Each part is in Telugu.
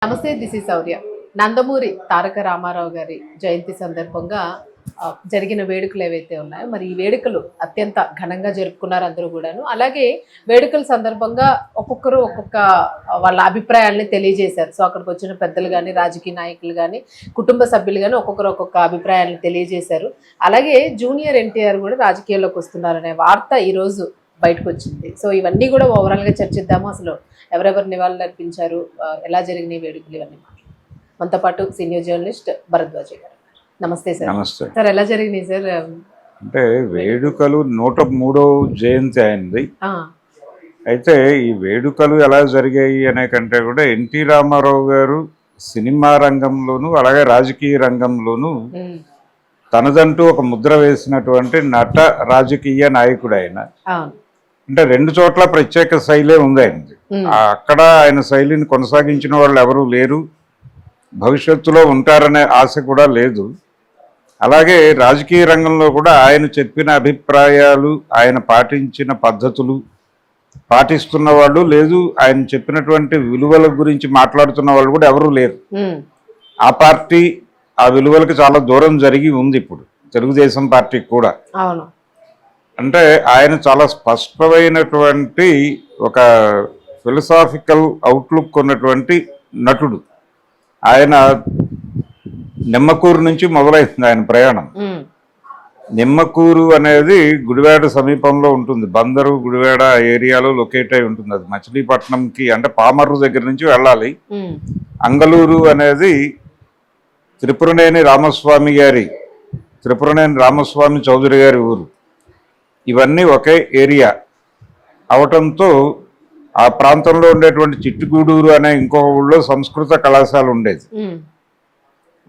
నమస్తే, దిస్ ఇస్ శౌర్య. నందమూరి తారక రామారావు గారి జయంతి సందర్భంగా జరిగిన వేడుకలు ఏవైతే ఉన్నాయో, మరి ఈ వేడుకలు అత్యంత ఘనంగా జరుపుకున్నారు అందరూ కూడాను. అలాగే వేడుకల సందర్భంగా ఒక్కొక్కరు ఒక్కొక్క వాళ్ళ అభిప్రాయాల్ని తెలియజేశారు. సో అక్కడికి వచ్చిన పెద్దలు కానీ, రాజకీయ నాయకులు కానీ, కుటుంబ సభ్యులు కానీ ఒక్కొక్కరు ఒక్కొక్క అభిప్రాయాలను తెలియజేశారు. అలాగే జూనియర్ ఎన్టీఆర్ కూడా రాజకీయాల్లోకి వస్తున్నారనే వార్త ఈరోజు బయటకు వచ్చింది. సో ఇవన్నీ కూడా ఓవరాల్గా చర్చిద్దాము. అసలు ఎవరెవరు నివాళులు అర్పించారు, ఎలా జరిగినాయి వేడుకలు, ఇవన్నీ మనతో పాటు సీనియర్ జర్నలిస్ట్ భరద్వాజ గారు. నమస్తే సార్. నమస్తే సార్, ఎలా జరిగినాయి సార్? అంటే వేడుకలు 103వ జయంతి అయింది. అయితే ఈ వేడుకలు ఎలా జరిగాయి అనే కంటే కూడా ఎన్టీ రామారావు గారు సినిమా రంగంలోను అలాగే రాజకీయ రంగంలోను తనదంటూ ఒక ముద్ర వేసినటువంటి నట రాజకీయ నాయకుడు ఆయన. అంటే రెండు చోట్ల ప్రత్యేక శైలే ఉంది ఆయనది. అక్కడ ఆయన శైలిని కొనసాగించిన వాళ్ళు ఎవరూ లేరు, భవిష్యత్తులో ఉంటారనే ఆశ కూడా లేదు. అలాగే రాజకీయ రంగంలో కూడా ఆయన చెప్పిన అభిప్రాయాలు, ఆయన పాటించిన పద్ధతులు పాటిస్తున్న వాళ్ళు లేదు, ఆయన చెప్పినటువంటి విలువల గురించి మాట్లాడుతున్న వాళ్ళు కూడా ఎవరూ లేరు. ఆ పార్టీ ఆ విలువలకు చాలా దూరం జరిగి ఉంది ఇప్పుడు తెలుగుదేశం పార్టీకి కూడా. అంటే ఆయన చాలా స్పష్టమైనటువంటి ఒక ఫిలసాఫికల్ అవుట్లుక్ ఉన్నటువంటి నటుడు. ఆయన నిమ్మకూరు నుంచి మొదలైంది ఆయన ప్రయాణం. నిమ్మకూరు అనేది గుడివాడ సమీపంలో ఉంటుంది, బందరు గుడివాడ ఏరియాలో లొకేట్ అయి ఉంటుంది. అది మచిలీపట్నంకి అంటే పామర్రు దగ్గర నుంచి వెళ్ళాలి. అంగలూరు అనేది త్రిపురనేని రామస్వామి చౌదరి గారి ఊరు. ఇవన్నీ ఒకే ఏరియా అవటంతో ఆ ప్రాంతంలో ఉండేటువంటి చిట్టుగూడూరు అనే ఇంకో ఊళ్ళో సంస్కృత కళాశాల ఉండేది.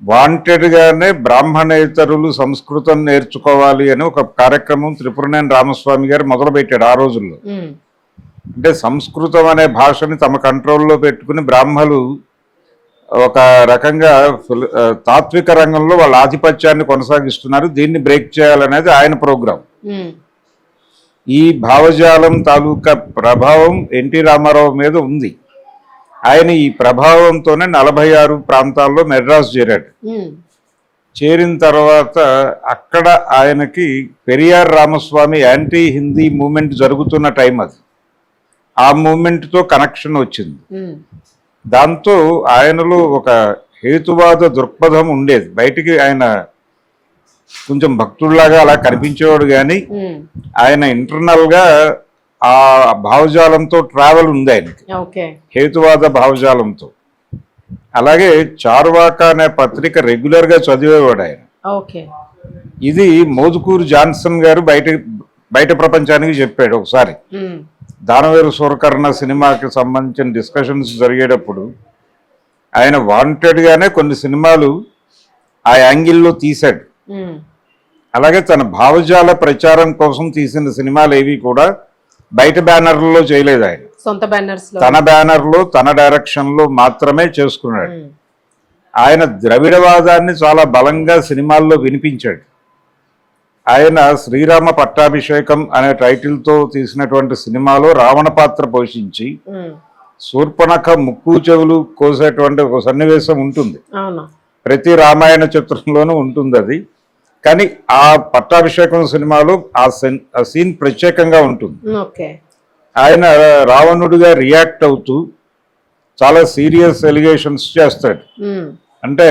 వాంటెడ్గానే బ్రాహ్మణేతరులు సంస్కృతం నేర్చుకోవాలి అని ఒక కార్యక్రమం త్రిపురనేని రామస్వామి గారు మొదలుపెట్టాడు ఆ రోజుల్లో. అంటే సంస్కృతం అనే భాషని తమ కంట్రోల్లో పెట్టుకుని బ్రాహ్మలు ఒక రకంగా తాత్విక రంగంలో వాళ్ళ ఆధిపత్యాన్ని కొనసాగిస్తున్నారు, దీన్ని బ్రేక్ చేయాలనేది ఆయన ప్రోగ్రాం. ఈ భావజాలం తాలూకా ప్రభావం ఎన్టీ రామారావు మీద ఉంది. ఆయన ఈ ప్రభావంతోనే 46 ప్రాంతాల్లో మెడ్రాస్ చేరాడు. చేరిన తర్వాత అక్కడ ఆయనకి పెరియార్ రామస్వామి యాంటీ హిందీ మూమెంట్ జరుగుతున్న టైం అది. ఆ మూమెంట్తో కనెక్షన్ వచ్చింది. దాంతో ఆయనలో ఒక హేతువాద దృక్పథం ఉండేది. బయటికి ఆయన కొంచెం భక్తుడిలాగా అలా కనిపించేవాడు, కానీ ఆయన ఇంటర్నల్ గా ఆ భావజాలంతో ట్రావెల్ ఉంది ఆయనకి, హేతువాద భావజాలంతో. అలాగే చార్వాక అనే పత్రిక రెగ్యులర్ గా చదివేవాడు ఆయన. ఇది మోదుకూరు జాన్సన్ గారు బయట ప్రపంచానికి చెప్పాడు ఒకసారి. దానవేరు సూరకర్ణ సినిమాకి సంబంధించిన డిస్కషన్స్ జరిగేటప్పుడు ఆయన వాంటెడ్ గానే కొన్ని సినిమాలు ఆ యాంగిల్లో తీశాడు. అలాగే తన భావజాల ప్రచారం కోసం తీసిన సినిమాలు ఏవి కూడా బయట బ్యానర్లలో చేయలేదు. ఆయన సొంత బ్యానర్స్, తన బ్యానర్లో తన డైరెక్షన్ లో మాత్రమే చేసుకున్నాడు. ఆయన ద్రవిడవాదాన్ని చాలా బలంగా సినిమాల్లో వినిపించాడు. ఆయన శ్రీరామ పట్టాభిషేకం అనే టైటిల్తో తీసినటువంటి సినిమాలో రావణ పాత్ర పోషించి శూర్పణఖ ముక్కు చెవులు కోసేటువంటి ఒక సన్నివేశం ఉంటుంది. ప్రతి రామాయణ చిత్రంలోనూ ఉంటుంది అది. కానీ ఆ పట్టాభిషేకం సినిమాలో ఆ సీన్ ప్రత్యేకంగా ఉంటుంది. ఆయన రావణుడిగా రియాక్ట్ అవుతూ చాలా సీరియస్ ఎలిగేషన్స్ చేస్తాడు. అంటే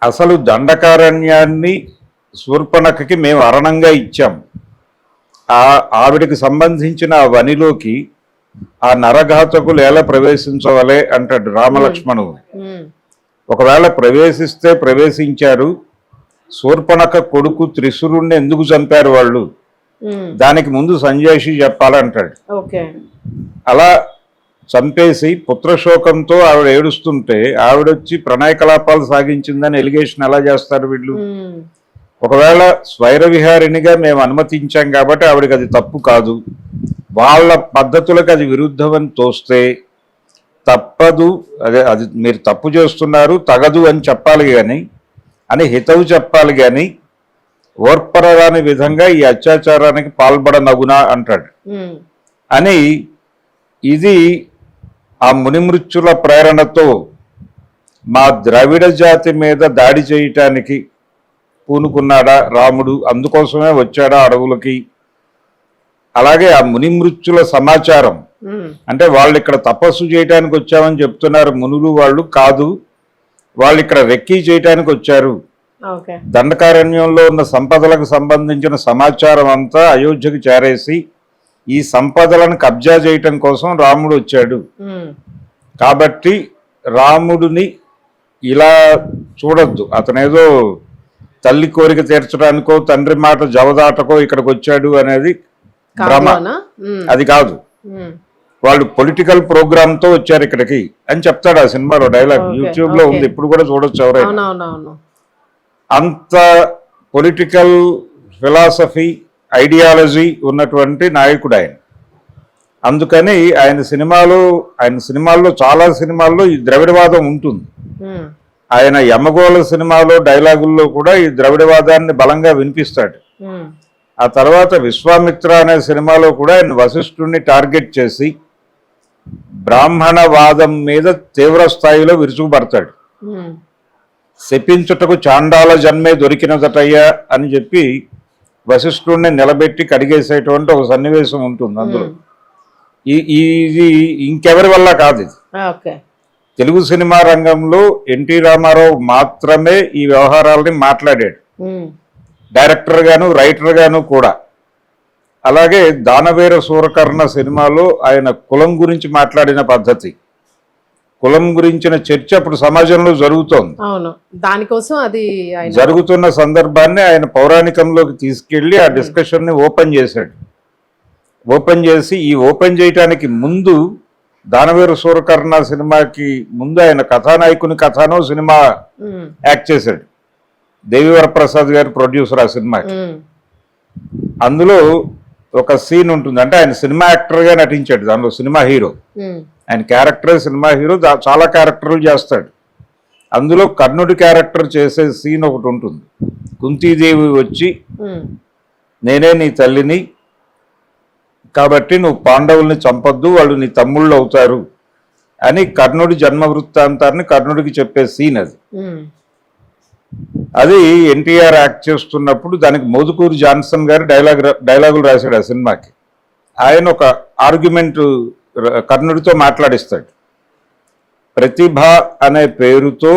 అసలు దండకారణ్యాన్ని శూర్పణఖకి మేము అరణంగా ఇచ్చాం, ఆవిడికి సంబంధించిన ఆ వనిలోకి ఆ నరఘాతకులు ఎలా ప్రవేశించవలే అంటాడు రామలక్ష్మణుడు. ఒకవేళ ప్రవేశిస్తే ప్రవేశించారు, శూర్పణఖ కొడుకు త్రిశూరుణ్ణి ఎందుకు చంపారు వాళ్ళు, దానికి ముందు సంజయషి చెప్పాలంటాడు. అలా చంపేసి పుత్రశోకంతో ఆవిడ ఏడుస్తుంటే ఆవిడొచ్చి ప్రణయకలాపాలు సాగించిందని ఎలిగేషన్ ఎలా చేస్తారు వీళ్ళు? ఒకవేళ స్వైర విహారిణిగా మేము అనుమతించాం కాబట్టి ఆవిడకి అది తప్పు కాదు, వాళ్ళ పద్ధతులకు అది విరుద్ధమని తోస్తే తప్పదు, అది మీరు తప్పు చేస్తున్నారు, తగదు అని చెప్పాలి అని హితవు చెప్పాలి, కానీ ఓర్పరరాని విధంగా ఈ అత్యాచారానికి పాల్పడనగునా అంటాడు. అని ఇది ఆ మునిమృత్యుల ప్రేరణతో మా ద్రవిడ జాతి మీద దాడి చేయటానికి పూనుకున్నాడా రాముడు, అందుకోసమే వచ్చాడా అడవులకి? అలాగే ఆ మునిమృత్యుల సమాచారం, అంటే వాళ్ళు ఇక్కడ తపస్సు చేయటానికి వచ్చామని చెప్తున్నారు మునులు, వాళ్ళు కాదు, వాళ్ళు ఇక్కడ రెక్కీ చేయటానికి వచ్చారు. దండకారణ్యంలో ఉన్న సంపదలకు సంబంధించిన సమాచారం అంతా అయోధ్యకు చేరేసి ఈ సంపదలను కబ్జా చేయటం కోసం రాముడు వచ్చాడు. కాబట్టి రాముడిని ఇలా చూడొద్దు, అతనేదో తల్లి కోరిక తీర్చడానికో తండ్రి మాట జవదాటకో ఇక్కడికి వచ్చాడు అనేది భ్రమ, అది కాదు. వాళ్ళు పొలిటికల్ ప్రోగ్రామ్ తో వచ్చారు ఇక్కడికి అని చెప్తాడు ఆ సినిమాలో డైలాగ్, యూట్యూబ్ లో ఉంది, ఇప్పుడు కూడా చూడొచ్చు ఎవరైనా. అంత పొలిటికల్ ఫిలాసఫీ ఐడియాలజీ ఉన్నటువంటి నాయకుడు ఆయన. అందుకని ఆయన సినిమాల్లో చాలా సినిమాల్లో ఈ ద్రవిడవాదం ఉంటుంది. ఆయన యమగోళ సినిమాలో డైలాగుల్లో కూడా ఈ ద్రవిడవాదాన్ని బలంగా వినిపిస్తాడు. ఆ తర్వాత విశ్వామిత్ర అనే సినిమాలో కూడా ఆయన వశిష్ఠుడిని టార్గెట్ చేసి బ్రాహ్మణవాదం మీద తీవ్ర స్థాయిలో విరుచుకుపడతాడు. శపించుటకు చాండాల జన్మే దొరికినదటయ్యా అని చెప్పి వశిష్ఠుడిని నిలబెట్టి కడిగేసేటువంటి ఒక సన్నివేశం ఉంటుంది అందులో. ఇది ఇంకెవరి వల్ల కాదు, ఇది తెలుగు సినిమా రంగంలో ఎన్టీ రామారావు మాత్రమే ఈ వ్యవహారాలని మాట్లాడాడు, డైరెక్టర్ గాను రైటర్ గాను కూడా. అలాగే దానవీర సూరకర్ణ సినిమాలో ఆయన కులం గురించి మాట్లాడిన పద్ధతి, కులం గురించిన చర్చ అప్పుడు సమాజంలో జరుగుతోంది. దానికోసం అది జరుగుతున్న సందర్భాన్ని ఆయన పౌరాణికంలోకి తీసుకెళ్లి ఆ డిస్కషన్ ని ఓపెన్ చేశాడు. ఓపెన్ చేసి ఈ ఓపెన్ చేయటానికి ముందు దానవీర సూరకర్ణ సినిమాకి ముందు ఆయన కథానాయకుని కథానో సినిమా యాక్ట్ చేశాడు. దేవివర ప్రసాద్ గారు ప్రొడ్యూసర్ ఆ సినిమాకి. అందులో ఒక సీన్ ఉంటుంది, అంటే ఆయన సినిమా యాక్టర్ గా నటించాడు, దానిలో సినిమా హీరో. ఆయన క్యారెక్టర్ సినిమా హీరో, చాలా క్యారెక్టర్లు చేస్తాడు. అందులో కర్ణుడి క్యారెక్టర్ చేసే సీన్ ఒకటి ఉంటుంది. కుంతీదేవి వచ్చి నేనే నీ తల్లిని కాబట్టి నువ్వు పాండవుల్ని చంపొద్దు, వాళ్ళు నీ తమ్ముళ్ళు అవుతారు అని కర్ణుడి జన్మ వృత్తాంతాన్ని కర్ణుడికి చెప్పే సీన్ అది. అది ఎన్టీఆర్ యాక్ట్ చేస్తున్నప్పుడు దానికి మోదుకూరి జాన్సన్ గారు డైలాగులు రాశాడు ఆ సినిమాకి. ఆయన ఒక ఆర్గ్యుమెంట్ కర్ణుడితో మాట్లాడిస్తాడు. ప్రతిభ అనే పేరుతో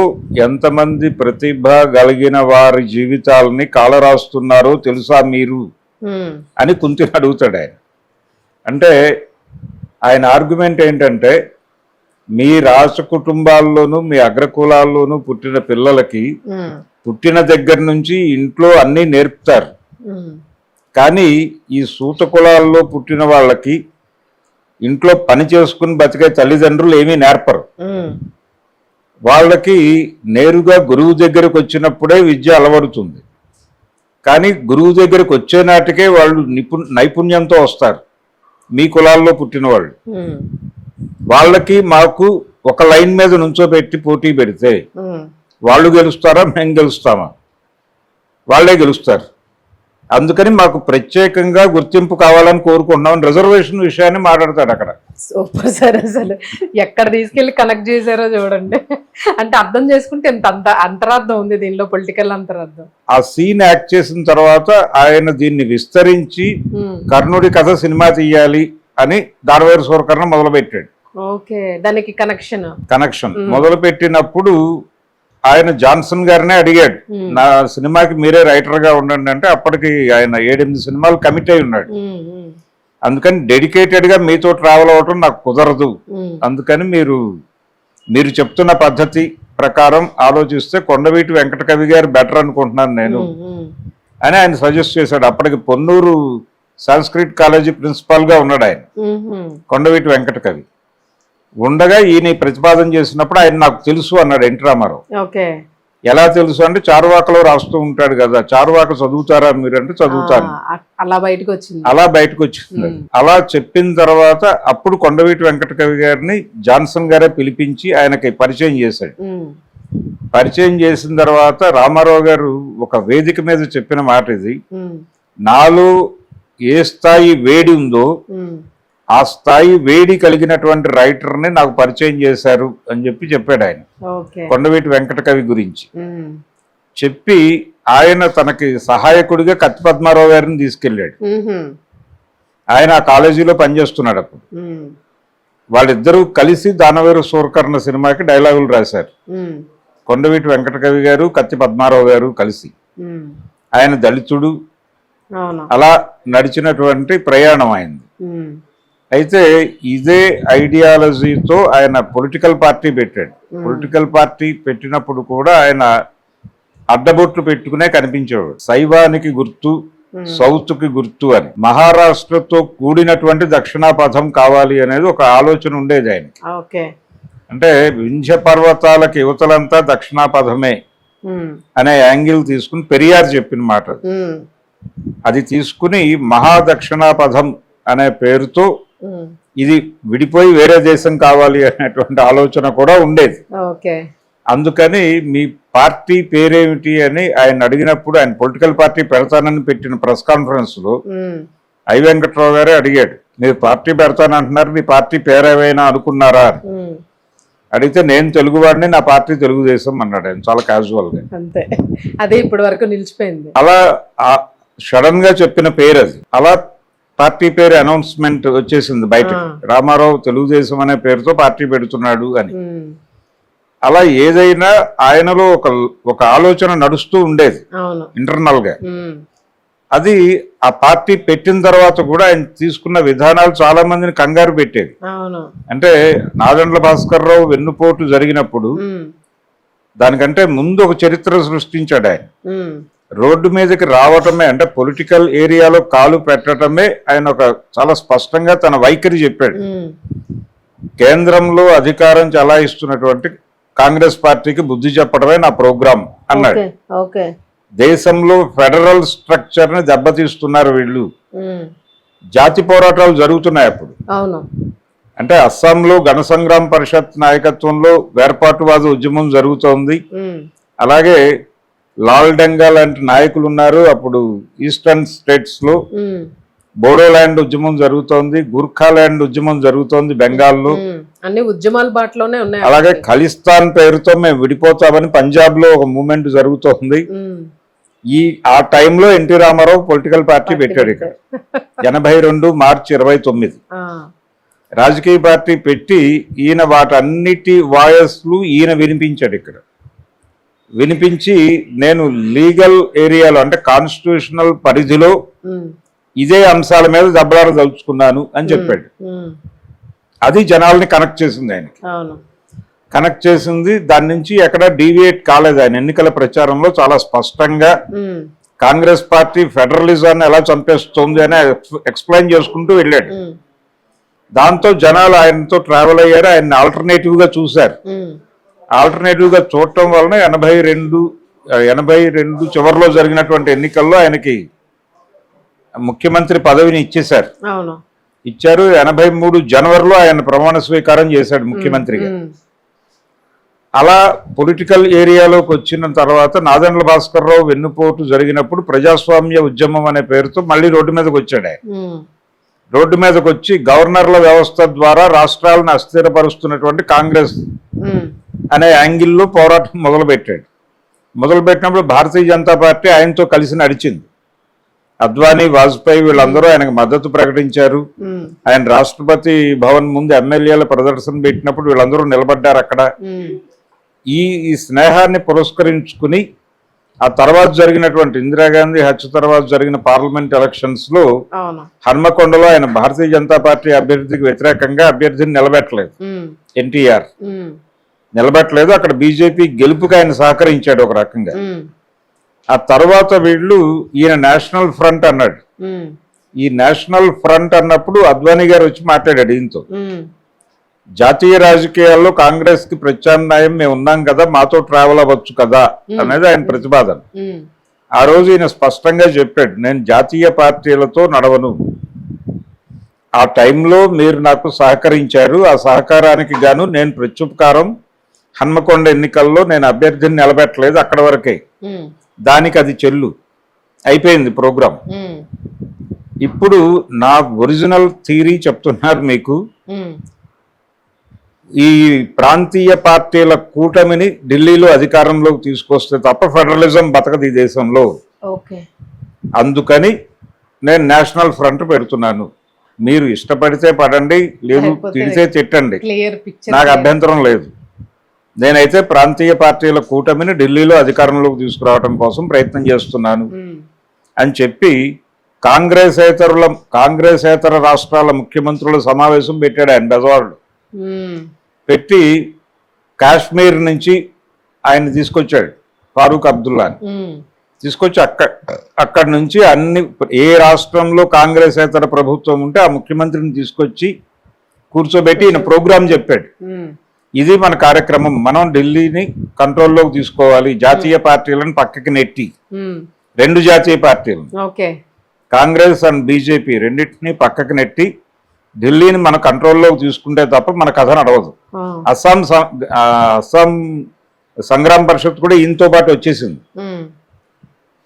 ఎంతమంది ప్రతిభ కలిగిన వారి జీవితాలని కాలరాస్తున్నారో తెలుసా మీరు అని కుంతిని అడుగుతాడు ఆయన. అంటే ఆయన ఆర్గ్యుమెంట్ ఏంటంటే, మీ రాష్ట్ర కుటుంబాల్లోనూ మీ అగ్రకులాల్లోనూ పుట్టిన పిల్లలకి పుట్టిన దగ్గర నుంచి ఇంట్లో అన్నీ నేర్పుతారు, కానీ ఈ సూత కులాల్లో పుట్టిన వాళ్ళకి ఇంట్లో పని చేసుకుని బతికే తల్లిదండ్రులు ఏమీ నేర్పరు. వాళ్ళకి నేరుగా గురువు దగ్గరకు వచ్చినప్పుడే విద్య అలవడుతుంది, కానీ గురువు దగ్గరకు వచ్చే నాటికే వాళ్ళు నైపుణ్యంతో వస్తారు. మీ కులాల్లో పుట్టిన వాళ్ళు, వాళ్ళకి మాకు ఒక లైన్ మీద నుంచోబెట్టి పోటీ పెడితే వాళ్ళు గెలుస్తారా మేము గెలుస్తామా? వాళ్ళే గెలుస్తారు. అందుకని మాకు ప్రత్యేకంగా గుర్తింపు కావాలని కోరుకుంటున్నాం. రిజర్వేషన్ విషయాన్ని మాట్లాడతాడు అక్కడ. సూపర్ సార్, అసలు ఎక్కడ తీసుకెళ్లి కనెక్ట్ చేశారో చూడండి. అంటే అర్థం చేసుకుంటే ఎంత అంతరార్థం ఉంది దీనిలో, పొలిటికల్ అంతరార్థం. ఆ సీన్ యాక్ట్ చేసిన తర్వాత ఆయన దీన్ని విస్తరించి కర్ణుడి కథ సినిమా తీయాలి అని దానవీర సూరకర్ణ మొదలుపెట్టాడు. ఓకే, దానికి కనెక్షన్ మొదలు పెట్టినప్పుడు ఆయన జాన్సన్ గారినే అడిగాడు, నా సినిమాకి మీరే రైటర్ గా ఉండండి అంటే, అప్పటికి ఆయన 7-8 సినిమాలు కమిట్ అయి ఉన్నాడు. అందుకని డెడికేటెడ్ గా మీతో ట్రావెల్ అవటం నాకు కుదరదు, అందుకని మీరు చెప్తున్న పద్ధతి ప్రకారం ఆలోచిస్తే కొండవీటి వెంకట కవి గారు బెటర్ అనుకుంటున్నాను నేను అని ఆయన సజెస్ట్ చేశాడు. అప్పటికి పొన్నూరు సంస్కృత్ కాలేజీ ప్రిన్సిపాల్ గా ఉన్నాడు ఆయన, కొండవీటి వెంకట కవి. ఉండగా ఈయన ప్రతిపాదన చేసినప్పుడు ఆయన నాకు తెలుసు అన్నాడు ఎన్టీ రామారావు. ఎలా తెలుసు అంటే, చారువాకలో రాస్తూ ఉంటాడు కదా, చారువాక చదువుతారా మీరు అంటే చదువుతాను, అలా బయటకు వచ్చింది. అలా చెప్పిన తర్వాత అప్పుడు కొండవీటి వెంకట కవి గారిని జాన్సన్ గారే పిలిపించి ఆయనకి పరిచయం చేశాడు. పరిచయం చేసిన తర్వాత రామారావు గారు ఒక వేదిక మీద చెప్పిన మాట ఇది, నాలో ఏ స్థాయి వేడి ఉందో ఆ స్థాయి వేడి కలిగినటువంటి రైటర్ని నాకు పరిచయం చేశారు అని చెప్పాడు ఆయన ఓకే. కొండవీటి వెంకట కవి గురించి. ఉమ్. చెప్పి ఆయన తనకి సహాయకుడిగా కత్తి పద్మారావు గారిని తీసుకెళ్ళాడు. ఉహుం. ఆయన ఆ కాలేజీలో పనిచేస్తున్నాడు అప్పుడు. ఉమ్. వాళ్ళిద్దరూ కలిసి దానవేరు సూరకర్ణ సినిమాకి డైలాగులు రాశారు. ఉమ్. కొండవీటి వెంకట కవి గారు కత్తి పద్మారావు గారు కలిసి. ఉమ్. ఆయన దళితుడు, అవును. అలా నడిచినటువంటి ప్రయాణం అయింది. ఉమ్. అయితే ఇదే ఐడియాలజీతో ఆయన పొలిటికల్ పార్టీ పెట్టాడు. పొలిటికల్ పార్టీ పెట్టినప్పుడు కూడా ఆయన అడ్డబొట్లు పెట్టుకునే కనిపించేవాడు. శైవానికి గుర్తు, సౌత్కి గుర్తు అని. మహారాష్ట్రతో కూడినటువంటి దక్షిణాపథం కావాలి అనేది ఒక ఆలోచన ఉండేది ఆయనకి. ఓకే. అంటే వింధ్య పర్వతాలకు యువతలంతా దక్షిణాపథమే ఉమ్. అనే యాంగిల్ తీసుకుని పెరియార్ చెప్పిన మాట అది. ఉమ్. అది తీసుకుని మహాదక్షిణాపథం అనే పేరుతో ఉమ్. ఇది విడిపోయి వేరే దేశం కావాలి అనేటువంటి ఆలోచన కూడా ఉండేది. ఓకే. అందుకని మీ పార్టీ పేరేమిటి అని ఆయన అడిగినప్పుడు, ఆయన పొలిటికల్ పార్టీ పెడతానని పెట్టిన ప్రెస్ కాన్ఫరెన్స్ లో ఉమ్. ఐ వెంకట్రావు గారే అడిగాడు, మీరు పార్టీ పెడతానంటున్నారు, మీ పార్టీ పేరేమైనా అనుకున్నారా అని. ఉమ్. అడిగితే నేను తెలుగువాడిని, నా పార్టీ తెలుగుదేశం అన్నాడు ఆయన చాలా క్యాజువల్ గా. అంతే, అదే ఇప్పటి వరకు నిలిచిపోయింది. అలా సడన్ గా చెప్పిన పేరు అది. అలా పార్టీ పేరు అనౌన్స్మెంట్ వచ్చేసింది బయటకు, రామారావు తెలుగుదేశం అనే పేరుతో పార్టీ పెడుతున్నాడు అని. ఉమ్. అలా ఏదైనా ఆయనలో ఒక ఆలోచన నడుస్తూ ఉండేది అవును. ఇంటర్నల్ గా. ఉమ్. అది ఆ పార్టీ పెట్టిన తర్వాత కూడా ఆయన తీసుకున్న విధానాలు చాలా మందిని కంగారు పెట్టేవి. అవును. అంటే నాదెండ్ల భాస్కర్ రావు వెన్నుపోటు జరిగినప్పుడు ఉమ్. దానికంటే ముందు ఒక చరిత్ర సృష్టించాడు ఆయన. ఉమ్. రోడ్డు మీదకి రావటమే, అంటే పొలిటికల్ ఏరియాలో కాలు పెట్టడమే ఆయన ఒక చాలా స్పష్టంగా తన వైఖరి చెప్పాడు. ఉమ్. కేంద్రంలో అధికారం చలాయిస్తున్నటువంటి కాంగ్రెస్ పార్టీకి బుద్ధి చెప్పడమే నా ప్రోగ్రాం అన్నాడు. ఓకే. ఓకే. దేశంలో ఫెడరల్ స్ట్రక్చర్ ని దెబ్బతీస్తున్నారు వీళ్ళు, ఉమ్. జాతి పోరాటాలు జరుగుతున్నాయి అప్పుడు. అవును. అంటే అస్సాంలో గణ సంగ్రామ పరిషత్ నాయకత్వంలో వేర్పాటువాద ఉద్యమం జరుగుతోంది. ఉమ్. అలాగే లాల్ డెంగా లాంటి నాయకులు ఉన్నారు అప్పుడు. ఈస్టర్న్ స్టేట్స్ లో ఉమ్. బోడోల్యాండ్ ఉద్యమం జరుగుతోంది, గుర్ఖాల్యాండ్ ఉద్యమం జరుగుతోంది బెంగాల్లో. అన్ని ఉద్యమాల బాటలోనే ఉన్నాయి. అలాగే ఖలిస్తాన్ పేరుతో మేము విడిపోతామని పంజాబ్ లో ఒక మూవ్మెంట్ జరుగుతోంది. ఆ టైంలో ఎన్టీ రామారావు పొలిటికల్ పార్టీ పెట్టాడు ఇక్కడ 82 మార్చి 29. రాజకీయ పార్టీ పెట్టి ఈయన వాటన్నిటి వాయస్లు ఈయన వినిపించాడు ఇక్కడ. వినిపించి నేను లీగల్ ఏరియాలో అంటే కాన్స్టిట్యూషనల్ పరిధిలో ఇదే అంశాల మీద దెబ్బలాట దలుచుకున్నాను అని చెప్పాడు. అది జనాల్ని కనెక్ట్ చేసింది ఆయనకి. కనెక్ట్ చేసింది, దాని నుంచి ఎక్కడ డీవియేట్ కాలేదు ఆయన. ఎన్నికల ప్రచారంలో చాలా స్పష్టంగా కాంగ్రెస్ పార్టీ ఫెడరలిజాన్ని ఎలా చంపేస్తుంది అని ఎక్స్ప్లెయిన్ చేసుకుంటూ వెళ్ళాడు. దాంతో జనాలు ఆయనతో ట్రావెల్ అయ్యారు, ఆయన ఆల్టర్నేటివ్ గా చూశారు. ఆల్టర్నేటివ్ గా చూడటం వలన 82 చివరిలో జరిగినటువంటి ఎన్నికల్లో ఆయనకి ముఖ్యమంత్రి పదవిని ఇచ్చేశారు. ఇచ్చారు. 83 జనవరిలో ఆయన ప్రమాణ స్వీకారం చేశాడు ముఖ్యమంత్రిగా. అలా పొలిటికల్ ఏరియాలోకి వచ్చిన తర్వాత నాదెండ్ల భాస్కర్ రావు వెన్నుపోటు జరిగినప్పుడు ప్రజాస్వామ్య ఉద్యమం అనే పేరుతో మళ్ళీ రోడ్డు మీదకి వచ్చాడు ఆయన. రోడ్డు మీదకి వచ్చి గవర్నర్ల వ్యవస్థ ద్వారా రాష్ట్రాలను అస్థిరపరుస్తున్నటువంటి కాంగ్రెస్ అనే యాంగిల్లో పోరాటం మొదలుపెట్టాడు. మొదలుపెట్టినప్పుడు భారతీయ జనతా పార్టీ ఆయనతో కలిసి నడిచింది. అద్వానీ, వాజ్పేయి వీళ్ళందరూ ఆయనకు మద్దతు ప్రకటించారు. ఆయన రాష్ట్రపతి భవన్ ముందు ఎమ్మెల్యేల ప్రదర్శన పెట్టినప్పుడు వీళ్ళందరూ నిలబడ్డారు అక్కడ. ఈ స్నేహాన్ని పురస్కరించుకుని ఆ తర్వాత జరిగినటువంటి ఇందిరాగాంధీ హత్య తర్వాత జరిగిన పార్లమెంట్ ఎలక్షన్స్ లో హన్మకొండలో ఆయన భారతీయ జనతా పార్టీ అభ్యర్థికి వ్యతిరేకంగా అభ్యర్థిని నిలబెట్టలేదు. ఎన్టీఆర్ నిలబెట్టలేదు. అక్కడ బీజేపీ గెలుపుకి ఆయన సహకరించాడు ఒక రకంగా. ఆ తర్వాత వీళ్ళు ఈయన నేషనల్ ఫ్రంట్ అన్నాడు. ఈ నేషనల్ ఫ్రంట్ అన్నప్పుడు అద్వానీ గారు వచ్చి మాట్లాడాడు ఈయనతో. జాతీయ రాజకీయాల్లో కాంగ్రెస్ కి ప్రత్యామ్నాయం మేము ఉన్నాం కదా, మాతో ట్రావెల్ అవ్వచ్చు కదా అనేది ఆయన ప్రతిపాదన. ఆ రోజు ఈయన స్పష్టంగా చెప్పాడు, నేను జాతీయ పార్టీలతో నడవను. ఆ టైంలో మీరు నాకు సహకరించారు, ఆ సహకారానికి గాను నేను ప్రత్యుపకారం హన్మకొండ ఎన్నికల్లో నేను అభ్యర్థిని నిలబెట్టలేదు, అక్కడ వరకే, దానికి అది చెల్లు, అయిపోయింది ప్రోగ్రాం. ఇప్పుడు నా ఒరిజినల్ థియరీ చెప్తున్నారు మీకు. ఈ ప్రాంతీయ పార్టీల కూటమిని ఢిల్లీలో అధికారంలోకి తీసుకొస్తే తప్ప ఫెడరలిజం బతకదు ఈ దేశంలో. ఓకే. అందుకని నేను నేషనల్ ఫ్రంట్ పెడుతున్నాను. మీరు ఇష్టపడితే పడండి, లేదు తిడితే తిట్టండి, నాకు అభ్యంతరం లేదు. నేనైతే ప్రాంతీయ పార్టీల కూటమిని ఢిల్లీలో అధికారంలోకి తీసుకురావడం కోసం ప్రయత్నం చేస్తున్నాను అని చెప్పి కాంగ్రెసేతర రాష్ట్రాల ముఖ్యమంత్రుల సమావేశం పెట్టాడు ఆయన బెజవాడలో. పెట్టి కాశ్మీర్ నుంచి ఆయన తీసుకొచ్చాడు, ఫారూక్ అబ్దుల్లాని తీసుకొచ్చి అక్కడి నుంచి ఏ రాష్ట్రంలో కాంగ్రెసేతర ప్రభుత్వం ఉంటే ఆ ముఖ్యమంత్రిని తీసుకొచ్చి కూర్చోబెట్టి ఈయన ప్రోగ్రాం చెప్పాడు. ఇది మన కార్యక్రమం, మనం ఢిల్లీని కంట్రోల్లోకి తీసుకోవాలి, జాతీయ పార్టీలను పక్కకి నెట్టి, రెండు జాతీయ పార్టీలు కాంగ్రెస్ అండ్ బీజేపీ రెండింటినీ పక్కకి నెట్టి ఢిల్లీని మన కంట్రోల్లోకి తీసుకుంటే తప్ప మన కథ నడవదు. అస్సాం సంగ్రామ్ పరిషత్ కూడా ఈయనతో పాటు వచ్చేసింది.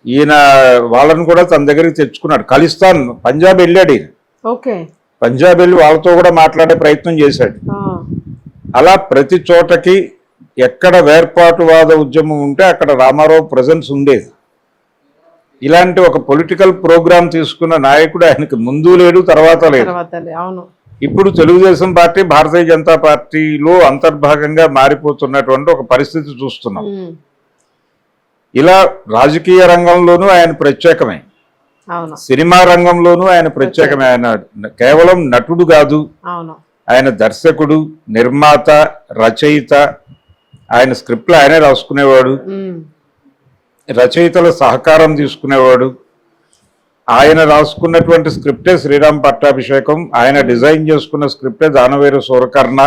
ఈయన వాళ్ళని కూడా తన దగ్గరికి తెచ్చుకున్నాడు. ఖలిస్తాన్ పంజాబ్ వెళ్ళాడు ఈయన. పంజాబ్ వెళ్ళి వాళ్ళతో కూడా మాట్లాడే ప్రయత్నం చేశాడు. అలా ప్రతి చోటకి ఎక్కడ వేర్పాటువాద ఉద్యమం ఉంటే అక్కడ రామారావు ప్రజెన్స్ ఉండేది. ఇలాంటి ఒక పొలిటికల్ ప్రోగ్రామ్ తీసుకున్న నాయకుడు ఆయనకి ముందు లేడు, తర్వాత లేదు. ఇప్పుడు తెలుగుదేశం పార్టీ భారతీయ జనతా పార్టీలో అంతర్భాగంగా మారిపోతున్నటువంటి ఒక పరిస్థితి చూస్తున్నాం. ఇలా రాజకీయ రంగంలోనూ ఆయన ప్రత్యేకమే, సినిమా రంగంలోనూ ఆయన ప్రత్యేకమే. ఆయన కేవలం నటుడు కాదు, ఆయన దర్శకుడు, నిర్మాత, రచయిత. ఆయన స్క్రిప్ట్లు ఆయనే రాసుకునేవాడు, రచయితల సహకారం తీసుకునేవాడు. ఆయన రాసుకున్నటువంటి స్క్రిప్టే శ్రీరామ్ పట్టాభిషేకం, ఆయన డిజైన్ చేసుకున్న స్క్రిప్టే దానవేరు సూరకర్ణ.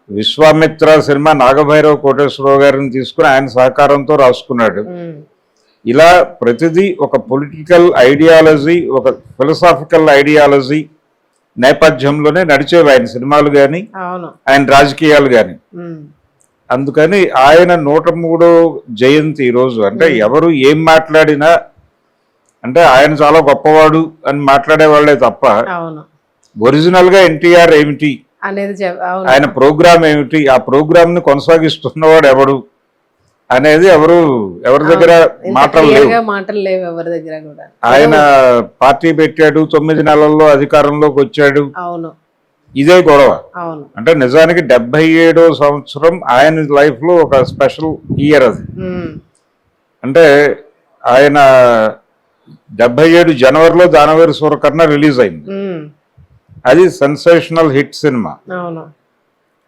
విశ్వామిత్ర సినిమా నాగభైరవ కోటేశ్వరరావు గారిని తీసుకుని ఆయన సహకారంతో రాసుకున్నాడు. ఇలా ప్రతిదీ ఒక పొలిటికల్ ఐడియాలజీ, ఒక ఫిలసాఫికల్ ఐడియాలజీ నేపథ్యంలోనే నడిచేవి ఆయన సినిమాలు కానీ ఆయన రాజకీయాలు కానీ. అందుకని ఆయన 103వ జయంతి ఈరోజు. అంటే ఎవరు ఏం మాట్లాడినా అంటే ఆయన చాలా గొప్పవాడు అని మాట్లాడే వాళ్ళే తప్ప ఒరిజినల్ గా ఎన్టీఆర్ ఏమిటి అనేది, ఆయన ప్రోగ్రామ్ ఏమిటి, ఆ ప్రోగ్రామ్ ని కొనసాగిస్తున్నవాడు ఎవడు అనేది ఎవరి దగ్గర మాటలు లేవు ఎవరి దగ్గర కూడా. ఆయన పార్టీ పెట్టాడు, 9 నెలల్లో అధికారంలోకి వచ్చాడు, ఇదే గొడవ. అంటే నిజానికి 77వ సంవత్సరం ఆయన లైఫ్ లో ఒక స్పెషల్ ఇయర్ అది. అంటే ఆయన 77 జనవరిలో దానవేరు సూరకర్ణ రిలీజ్ అయింది. అది సెన్సేషనల్ హిట్ సినిమా.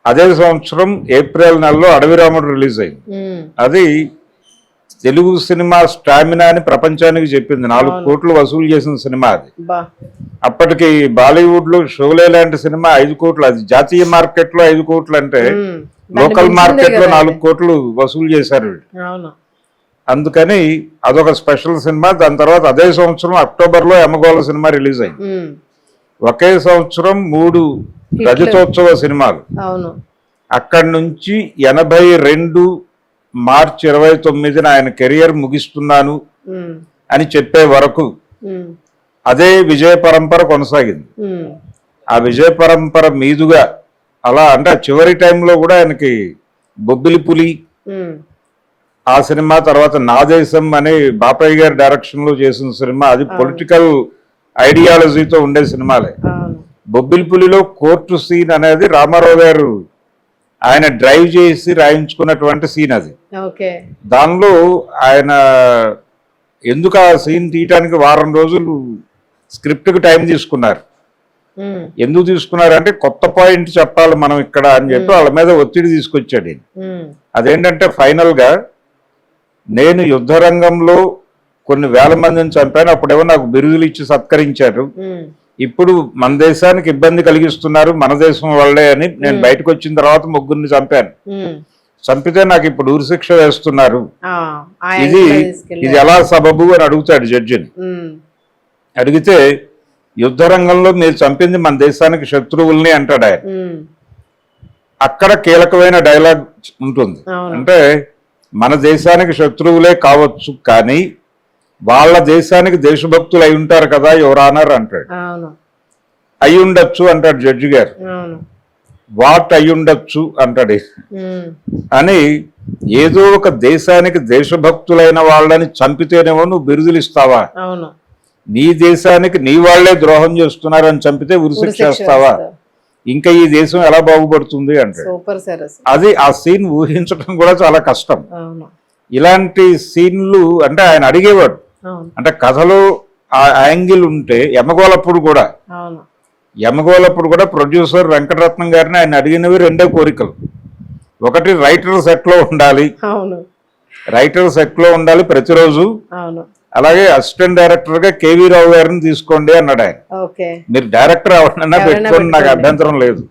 అదే సంవత్సరం ఏప్రిల్ నెలలో అడవి రాముడు రిలీజ్ అయింది. అది తెలుగు సినిమా స్టామినా అని ప్రపంచానికి చెప్పింది. 4 కోట్లు వసూలు చేసిన సినిమా అది. అప్పటికి బాలీవుడ్ లో షోలే లాంటి సినిమా 5 కోట్లు, అది జాతీయ మార్కెట్ లో 5 కోట్లు అంటే లోకల్ మార్కెట్ లో 4 కోట్లు వసూలు చేశారు. అందుకని అదొక స్పెషల్ సినిమా. దాని తర్వాత అదే సంవత్సరం అక్టోబర్ లో యమగోళ సినిమా రిలీజ్ అయింది. ఒకే సంవత్సరం 3 రజతోత్సవ సినిమాలు. అక్కడి నుంచి 82 మార్చి 29న ఆయన కెరియర్ ముగిస్తున్నాను అని చెప్పే వరకు అదే విజయ పరంపర కొనసాగింది. ఆ విజయ పరంపర మీదుగా అలా అంటే చివరి టైంలో కూడా ఆయనకి బొబ్బిలి పులి ఆ సినిమా, తర్వాత నా దేశం అని బాపయ్య గారి డైరెక్షన్ లో చేసిన సినిమా, అది పొలిటికల్ ఐడియాలజీతో ఉండే సినిమాలే. బొబ్బిలి పులిలో కోర్టు సీన్ అనేది రామారావు గారు ఆయన డ్రైవ్ చేసి రాయించుకున్నటువంటి సీన్ అది. దానిలో ఆయన ఎందుకు ఆ సీన్ తీయటానికి వారం రోజులు స్క్రిప్ట్ కి టైం తీసుకున్నారు. ఎందుకు తీసుకున్నారంటే కొత్త పాయింట్ చెప్పాలి మనం ఇక్కడ అని చెప్పి వాళ్ళ మీద ఒత్తిడి తీసుకొచ్చాడు. అదేంటంటే ఫైనల్ గా నేను యుద్ధ రంగంలో కొన్ని వేల మందిని చంపాను, అప్పుడేమో నాకు బిరుదులు ఇచ్చి సత్కరించారు, ఇప్పుడు మన దేశానికి ఇబ్బంది కలిగిస్తున్నారు మన దేశం వాళ్ళే అని నేను బయటకు వచ్చిన తర్వాత 3 చంపాను, చంపితే నాకు ఇప్పుడు ఉరిశిక్ష వేస్తున్నారు, ఇది ఎలా సబబు అని అడుగుతాడు జడ్జిని. అడిగితే యుద్ధ రంగంలో మీరు చంపింది మన దేశానికి శత్రువుల్ని అంటాడు ఆయన. అక్కడ కీలకమైన డైలాగ్ ఉంటుంది. అంటే మన దేశానికి శత్రువులే కావచ్చు కానీ వాళ్ళ దేశానికి దేశభక్తులు అయి ఉంటారు కదా ఎవరానర్ అంటాడు. అవును అయి ఉండొచ్చు అంటాడు జడ్జి గారు. అవును వాట్ అయి ఉండొచ్చు అంటాడు. ఉమ్, అని ఏదో ఒక దేశానికి దేశభక్తులైన వాళ్ళని చంపితేనేమో నువ్వు బిరుదులు ఇస్తావా? అవును నీ దేశానికి నీ వాళ్లే ద్రోహం చేస్తున్నారని చంపితే ఉరిశిక్ష చేస్తావా? ఇంకా ఈ దేశం ఎలా బాగుపడుతుంది అంటే సూపర్ సార్ అసలు. అది ఆ సీన్ ఊహించడం కూడా చాలా కష్టం. అవును ఇలాంటి సీన్లు అంటే ఆయన అడిగేవాడు. అవును అంటే కథలో ఆ యాంగిల్ ఉంటే యమగోళప్పుడు కూడా అవును ప్రొడ్యూసర్ వెంకటరత్నం గారిని ఆయన అడిగినవి రెండే కోరికలు. ఒకటి రైటర్ సెట్ లో ఉండాలి, అవును ప్రతిరోజు. అవును అలాగే అసిస్టెంట్ డైరెక్టర్ గా కేవీ రావు గారిని తీసుకోండి అన్నాడు ఆయన. ఓకే మీరు డైరెక్టర్ ఎవరినైనా పెట్టుకోండి, నాకు అభ్యంతరం లేదు,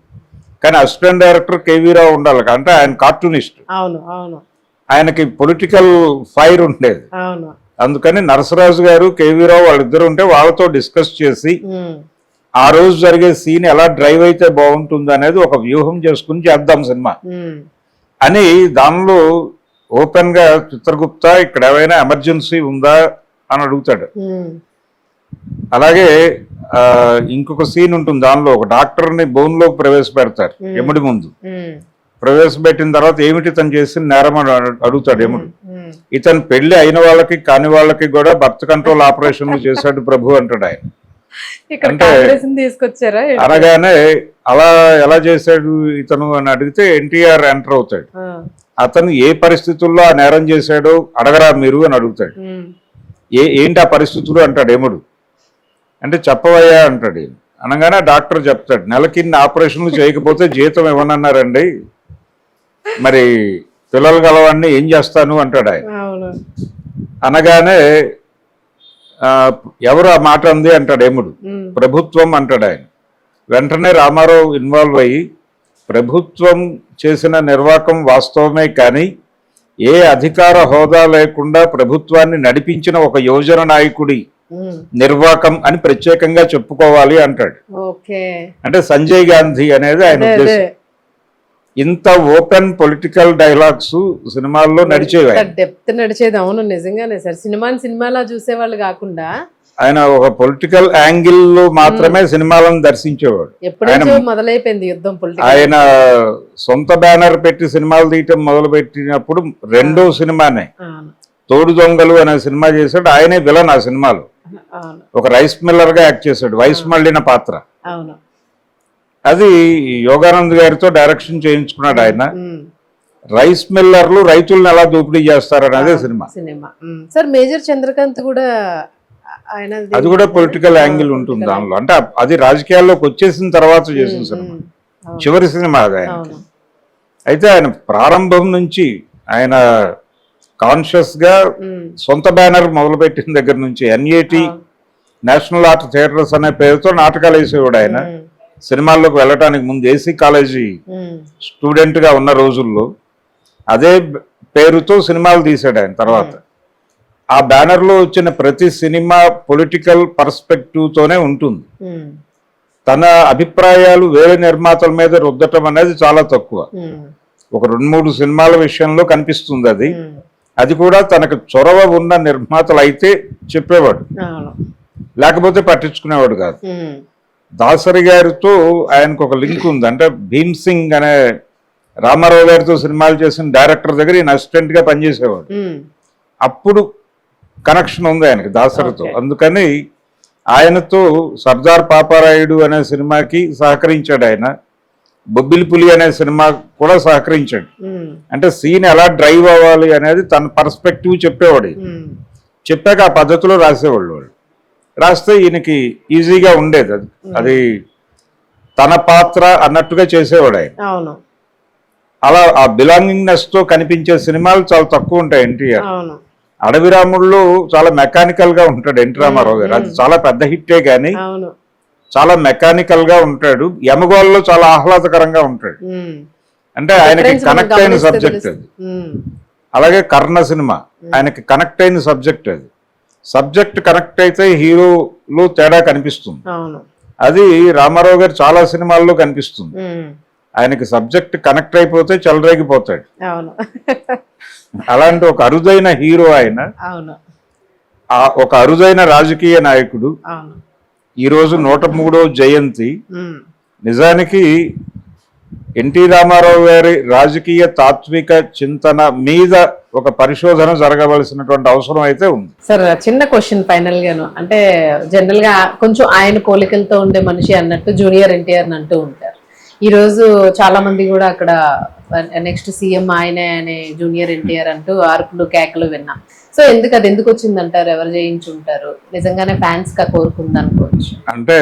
కానీ అసిస్టెంట్ డైరెక్టర్ కేవీ రావు ఉండాలి. అంటే ఆయన కార్టూనిస్ట్, అవును అవును ఆయనకి పొలిటికల్ ఫైర్ ఉండేది. అవును అందుకని నరసరాజు గారు కేవీ రావు వాళ్ళిద్దరు ఉంటే వాళ్ళతో డిస్కస్ చేసి ఉమ్, ఆ రోజు జరిగే సీన్ ఎలా డ్రైవ్ అయితే బాగుంటుంది అనేది ఒక వ్యూహం చేసుకుని చేద్దాం సినిమా ఉమ్, అని. దానిలో ఓపెన్ గా చిత్రగుప్త ఇక్కడ ఏమైనా ఎమర్జెన్సీ ఉందా అని అడుగుతాడు. ఉమ్, అలాగే ఇంకొక సీన్ ఉంటుంది దానిలో, ఒక డాక్టర్ ని బోన్ లోకి ప్రవేశపెడతారు ఎముడి ముందు. ఉమ్, ప్రవేశపెట్టిన తర్వాత ఏమిటి తను చేసిన నేరం అని అడుగుతాడు ఎముడు. ఉమ్, ఇతను పెళ్లి అయిన వాళ్ళకి కాని వాళ్ళకి కూడా బర్త్ కంట్రోల్ ఆపరేషన్లు చేశాడు ప్రభు అంటాడు ఆయన. ఇక్కడ అంటే కాంగ్రెస్ ని తీసుకొచ్చారా ఏంటి? అనగానే అలా ఎలా చేశాడు ఇతను అని అడిగితే ఎన్టీఆర్ ఎంటర్ అవుతాడు. ఆ, అతను ఏ పరిస్థితుల్లో ఆ నేరం చేశాడో అడగరా మీరు అని అడుగుతాడు. ఉమ్, ఏంటి ఆ పరిస్థితులు అంటాడు ఎముడు. అంటే చెప్పవయ్యా అంటాడు. అనగానే డాక్టర్ చెప్తాడు, నెలకి ఇన్ని ఆపరేషన్లు చేయకపోతే జీతం ఇవ్వనన్నారండి, మరి పిల్లలు గలవాడిని ఏం చేస్తాను అంటాడు ఆయన. అవును అనగానే ఎవరు ఆ మాట అంది అంటాడు ఎముడు. ఉమ్, ప్రభుత్వం అంటాడు ఆయన. వెంటనే రామారావు ఇన్వాల్వ్ అయ్యి, ప్రభుత్వం చేసిన నిర్వాకం వాస్తవమే, కానీ ఏ అధికార హోదా లేకుండా ప్రభుత్వాన్ని నడిపించిన ఒక యువజన నాయకుడి ఉమ్, నిర్వాకం అని ప్రత్యేకంగా చెప్పుకోవాలి అంటాడు. ఓకే అంటే సంజయ్ గాంధీ అనేది ఆయన అదే, అదే. ఉద్దేశం. ఇంత ఓపెన్ పొలిటికల్ డైలాగ్స్ సినిమాల్లో నడిచేవి. డెప్త్ నడిచేది. అవును నిజంగానే సార్. సినిమాలా చూసేవాళ్ళు కాకుండా ఆయన ఒక పొలిటికల్ యాంగిల్ లో మాత్రమే సినిమాలను దర్శించేవాడు. ఎప్పుడైతే మొదలైపోయింది యుద్ధం పొలిటికల్. ఆయన సొంత బ్యానర్ పెట్టి సినిమాలు తీయటం మొదలు పెట్టినప్పుడు రెండో సినిమానే అవును తోడు దొంగలు అనే సినిమా చేశాడు. ఆయనే విలన్ ఆ సినిమాలో. అవును ఒక రైస్ మిల్లర్ గా యాక్ట్ చేశాడు, వయసు మళ్ళిన పాత్ర. అవును అది యోగానంద్ గారితో డైరెక్షన్ చేయించుకున్నాడు ఆయన. ఉమ్, రైస్ మిల్లర్లు రైతులను ఎలా దోపిడీ చేస్తారనేదే cinema. Cinema sir. Major Chandrakanth కూడా ఆయన అది కూడా పొలిటికల్ యాంగిల్ ఉంటుంది దానిలో. అంటే అది రాజకీయాల్లోకి వచ్చేసిన తర్వాత చేసిన సినిమా, చివరి సినిమా అది ఆయన. అవును అయితే ఆయన ప్రారంభం నుంచి ఆయన కాన్షియస్ గా ఉమ్, సొంత బ్యానర్ మొదలుపెట్టిన దగ్గర నుంచి ఎన్ఏటి నేషనల్ ఆర్ట్ థియేటర్స్ అనే పేరుతో నాటకాలు వేసేవాడు ఆయన. ఉమ్, సినిమాల్లోకి వెళ్ళటానికి ముందు ఏసీ కాలేజీ ఉమ్, స్టూడెంట్ గా ఉన్న రోజుల్లో అదే పేరుతో సినిమాలు తీశాడు ఆయన. తర్వాత ఆ బ్యానర్ లో వచ్చిన ప్రతి సినిమా పొలిటికల్ పర్స్పెక్టివ్ తోనే ఉంటుంది. ఉమ్, తన అభిప్రాయాలు వేరే నిర్మాతల మీద రుద్దటం అనేది చాలా తక్కువ. ఉమ్, ఒక 2-3 సినిమాల విషయంలో కనిపిస్తుంది అది. ఉమ్, అది కూడా తనకు చొరవ ఉన్న నిర్మాతలు అయితే చెప్పేవాడు, అవును లేకపోతే పట్టించుకునేవాడు కాదు. ఉమ్, దాసరి గారితో ఆయనకు ఒక లింక్ ఉంది. అంటే భీమ్ సింగ్ అనే రామారావు గారితో సినిమాలు చేసిన డైరెక్టర్ దగ్గర ఈయన అసిస్టెంట్ గా పనిచేసేవాడు. ఉమ్, అప్పుడు కనెక్షన్ ఉంది ఆయనకి దాసరితో. Okay. అందుకని ఆయనతో సర్దార్ పాపారాయుడు అనే సినిమాకి సహకరించాడు ఆయన. బొబ్బిలి పులి అనే సినిమా కూడా సహకరించాడు. ఉమ్, అంటే సీన్ ఎలా డ్రైవ్ అవ్వాలి అనేది తన పర్స్పెక్టివ్ చెప్పేవాడు. ఉమ్, చెప్పాక ఆ పద్ధతిలో రాసేవాళ్ళు. వాళ్ళు రాస్తే ఈయనకి ఈజీగా ఉండేది. అది తన పాత్ర అన్నట్టుగా చేసేవాడు ఆయన. అవును అలా ఆ బిలాంగింగ్నెస్ తో కనిపించే సినిమాలు చాలా తక్కువ ఉంటాయి ఎన్టీఆర్. అవును అడవి రాముళ్ళు చాలా మెకానికల్ గా ఉంటాడు ఎన్టీ రామారావు గారు. అది చాలా పెద్ద హిట్టే గానీ అవును చాలా మెకానికల్ గా ఉంటాడు. యమగోల్లో చాలా ఆహ్లాదకరంగా ఉంటాడు. ఉమ్, అంటే ఆయనకి Difference మనం కనెక్ట్ అయిన గమనిస్తే సబ్జెక్ట్ అది. ఉమ్, అలాగే కర్ణ సినిమా ఆయనకి కనెక్ట్ అయిన సబ్జెక్ట్ అది. సబ్జెక్ట్ కనెక్ట్ అయితే హీరోలో తేడా కనిపిస్తుంది. అవును అది రామారావు గారు చాలా సినిమాల్లో కనిపిస్తుంది. ఉమ్, ఆయనకి సబ్జెక్ట్ కనెక్ట్ అయిపోతే చెలరేగిపోతాడు. అవును అలాంటి ఒక అరుదైన హీరో ఆయన. అవును ఒక అరుదైన రాజకీయ నాయకుడు. అవును. ఈరోజు 103వ జయంతి. ఉమ్, నిజానికి ఎన్టీ రామారావు గారి రాజకీయ తాత్విక చింతన మీద ఒక పరిశోధన జరగవలసినటువంటి అవసరం అయితే ఉంది. సార్ చిన్న క్వశ్చన్ ఫైనల్ గాను, అంటే జనరల్ గా కొంచెం ఆయన పోలికలతో ఉండే మనిషి అన్నట్టు జూనియర్ ఎన్టీఆర్ అంటూ ఉంటారు. ఈ రోజు చాలా మంది కూడా అక్కడ నెక్స్ట్ సీఎం ఆయనే అనే జూనియర్ ఎన్టీఆర్ అంటూ అరుపులు కేకలు విన్నాం. సో అది ఎందుకు వచ్చిందంటారు? ఎవరు చేయించుంటారు? నిజంగానే ఫ్యాన్స్ గా కోరుకుంది అనుకోవచ్చు. అంటే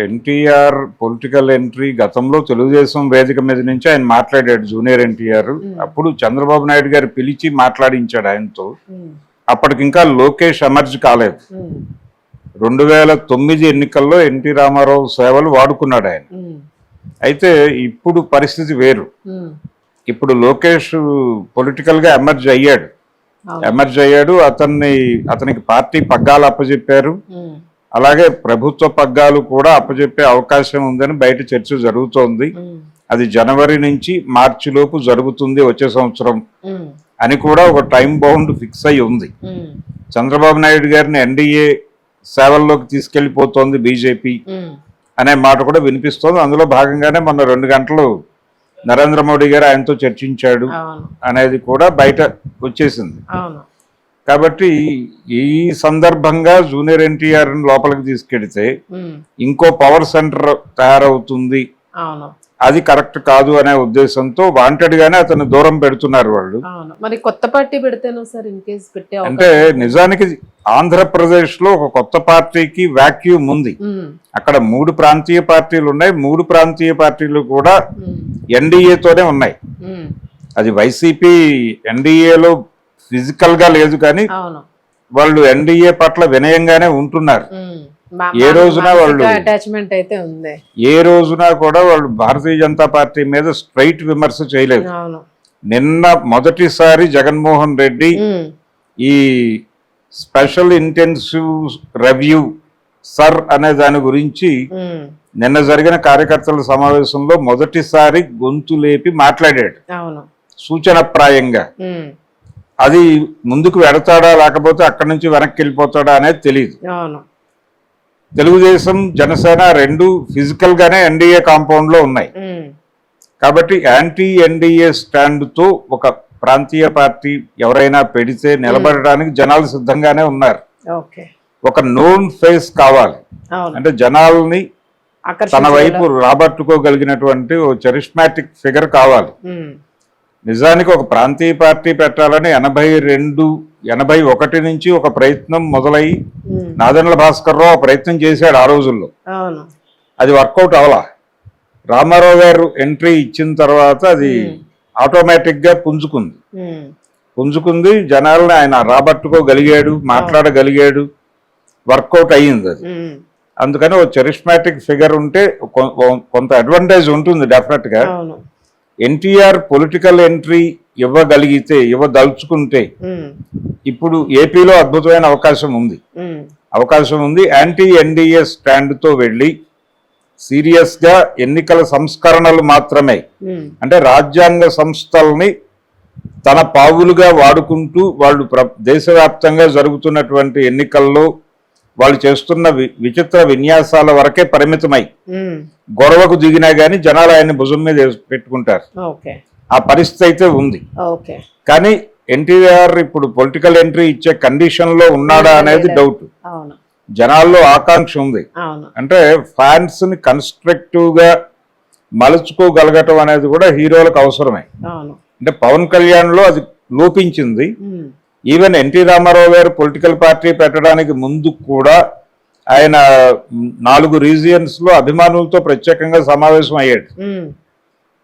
ఎన్టీఆర్ పొలిటికల్ ఎంట్రీ గతంలో తెలుగుదేశం వేదిక మీద నుంచి ఆయన మాట్లాడాడు జూనియర్ ఎన్టీఆర్. అప్పుడు చంద్రబాబు నాయుడు గారు పిలిచి మాట్లాడించాడు ఆయనతో. అప్పటికింకా లోకేష్ ఎమర్జ్ కాలేదు. 2009 ఎన్నికల్లో ఎన్టీ రామారావు సేవలు వాడుకున్నాడు ఆయన. అయితే ఇప్పుడు పరిస్థితి వేరు. ఇప్పుడు లోకేష్ పొలిటికల్ గా ఎమర్జ్ అయ్యాడు. అతనికి పార్టీ పగ్గాలు అప్పచెప్పారు. అలాగే ప్రభుత్వ పగ్గాలు కూడా అప్పచెప్పే అవకాశం ఉందని బయట చర్చ జరుగుతోంది. అది జనవరి నుంచి మార్చి లోపు జరుగుతుంది వచ్చే సంవత్సరం అని కూడా ఒక టైం బౌండ్ ఫిక్స్ అయి ఉంది. చంద్రబాబు నాయుడు గారిని ఎన్డీఏ సేవల్లోకి తీసుకెళ్లిపోతోంది బీజేపీ అనే మాట కూడా వినిపిస్తోంది. అందులో భాగంగానే మొన్న 2 గంటలు నరేంద్ర మోడీ గారు ఆయనతో చర్చించాడు అనేది కూడా బయట వచ్చేసింది. కాబట్టి ఈ సందర్భంగా జూనియర్ ఎన్టీఆర్ లోపలికి తీసుకెడితే ఇంకో పవర్ సెంటర్ తయారవుతుంది, అది కరెక్ట్ కాదు అనే ఉద్దేశంతో వాంటెడ్ గానే అతను దూరం పెడుతున్నారు వాళ్ళు. మరి కొత్త పార్టీ పెడితేనో సార్ ఇన్ కేస్ పెట్టే అంటే నిజానికి ఆంధ్రప్రదేశ్ లో ఒక కొత్త పార్టీకి వాక్యూమ్ ఉంది. అక్కడ 3 ప్రాంతీయ పార్టీలు ఉన్నాయి. 3 ప్రాంతీయ పార్టీలు కూడా ఎన్డీఏతోనే ఉన్నాయి. అది వైసీపీ ఎన్డీఏలో ఫిజికల్ గా లేదు, కానీ వాళ్ళు ఎన్డీఏ పట్ల వినయంగానే ఉంటున్నారు. ఏ రోజున వాళ్ళు అటాచ్మెంట్ అయితే ఉంది. ఏ రోజున కూడా వాళ్ళు భారతీయ జనతా పార్టీ మీద స్ట్రైట్ విమర్శ చేయలేదు. నిన్న మొదటిసారి జగన్మోహన్ రెడ్డి ఈ స్పెషల్ ఇంటెన్సివ్ రివ్యూ సర్ అనే దాని గురించి నిన్న జరిగిన కార్యకర్తల సమావేశంలో మొదటిసారి గొంతు లేపి మాట్లాడాడు సూచనప్రాయంగా. అది ముందుకు వెడతాడా లేకపోతే అక్కడి నుంచి వెనక్కి వెళ్ళిపోతాడా అనేది తెలియదు. తెలుగుదేశం జనసేన 2 ఫిజికల్ గానే ఎన్డీఏ కాంపౌండ్ లో ఉన్నాయి. కాబట్టి యాంటీ ఎన్డీఏ స్టాండ్ తో ఒక ప్రాంతీయ పార్టీ ఎవరైనా పెడితే నిలబడడానికి జనాలు సిద్ధంగానే ఉన్నారు. ఒక నోన్ ఫేస్ కావాలి, అంటే జనాల్ని తన వైపు రాబట్టుకోగలిగినటువంటి ఓ చరిష్మాటిక్ ఫిగర్ కావాలి. నిజానికి ఒక ప్రాంతీయ పార్టీ పెట్టాలని 81 నుంచి ఒక ప్రయత్నం మొదలై నాదెండ్ల భాస్కర్ రావు ప్రయత్నం చేశాడు ఆ రోజుల్లో. అది వర్కౌట్ అవలా. రామారావు గారు ఎంట్రీ ఇచ్చిన తర్వాత అది ఆటోమేటిక్ గా పుంజుకుంది. జనాలను ఆయన రాబట్టుకోగలిగాడు, మాట్లాడగలిగాడు, వర్కౌట్ అయ్యింది అది. అందుకని ఒక చరిష్మాటిక్ ఫిగర్ ఉంటే కొంత అడ్వాంటేజ్ ఉంటుంది డెఫినెట్ గా. ఎన్టీఆర్ పొలిటికల్ ఎంట్రీ ఇవ్వదలుచుకుంటే ఇప్పుడు ఏపీలో అద్భుతమైన అవకాశం ఉంది. యాంటీ ఎన్డీఏ స్టాండ్ తో వెళ్ళి సీరియస్ గా ఎన్నికల సంస్కరణలు మాత్రమే, అంటే రాజ్యాంగ సంస్థల్ని తన పావులుగా వాడుకుంటూ వాళ్ళు దేశవ్యాప్తంగా జరుగుతున్నటువంటి ఎన్నికల్లో వాళ్ళు చేస్తున్న విచిత్ర విన్యాసాల వరకే పరిమితమై గొడవకు దిగినా గానీ జనాలు ఆయన్ని భుజం మీద పెట్టుకుంటారు. ఆ పరిస్థితి అయితే ఉంది. కానీ ఎన్టీఆర్ ఇప్పుడు పొలిటికల్ ఎంట్రీ ఇచ్చే కండిషన్ లో ఉన్నాడా అనేది డౌట్. జనాల్లో ఆకాంక్ష ఉంది. అంటే ఫ్యాన్స్ ని కన్స్ట్రక్టివ్ గా మలుచుకోగలగటం అనేది కూడా హీరోలకు అవసరమే. అంటే పవన్ కళ్యాణ్ లో అది లోపించింది. ఈవెన్ ఎన్టీ రామారావు గారు పొలిటికల్ పార్టీ పెట్టడానికి ముందు కూడా ఆయన 4 రీజియన్స్ లో అభిమానులతో ప్రత్యేకంగా సమావేశం అయ్యాడు.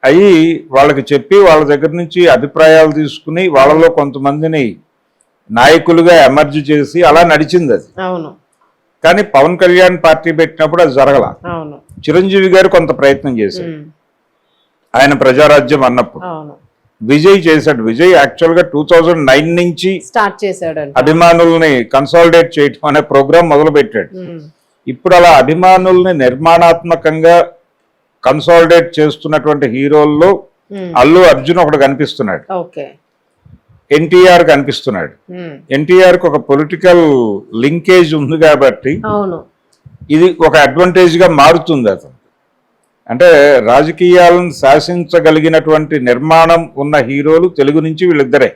అయ్యి వాళ్ళకి చెప్పి వాళ్ళ దగ్గర నుంచి అభిప్రాయాలు తీసుకుని వాళ్ళలో కొంతమందిని నాయకులుగా ఎమర్జ్ చేసి అలా నడిచింది అది. కానీ పవన్ కళ్యాణ్ పార్టీ పెట్టినప్పుడు అది జరగల. చిరంజీవి గారు కొంత ప్రయత్నం చేశారు ఆయన ప్రజారాజ్యం అన్నప్పుడు. విజయ్ చేశాడు. విజయ్ యాక్చువల్ గా 2009 నుంచి స్టార్ట్ చేశాడు అభిమానుల్ని కన్సాలిడేట్ చేయటం అనే ప్రోగ్రామ్ మొదలు పెట్టాడు. ఇప్పుడు అలా అభిమానుల్ని నిర్మాణాత్మకంగా కన్సాలిడేట్ చేస్తున్నటువంటి హీరోల్లో అల్లు అర్జున్ ఒకడు కనిపిస్తున్నాడు. ఎన్టీఆర్ కనిపిస్తున్నాడు. ఎన్టీఆర్ కి ఒక పొలిటికల్ లింకేజ్ ఉంది కాబట్టి అవును, ఇది ఒక అడ్వాంటేజ్ గా మారుతుంది అతను. అంటే రాజకీయాలను శాసించగలిగినటువంటి నిర్మాణం ఉన్న హీరోలు తెలుగు నుంచి వీళ్ళిద్దరే.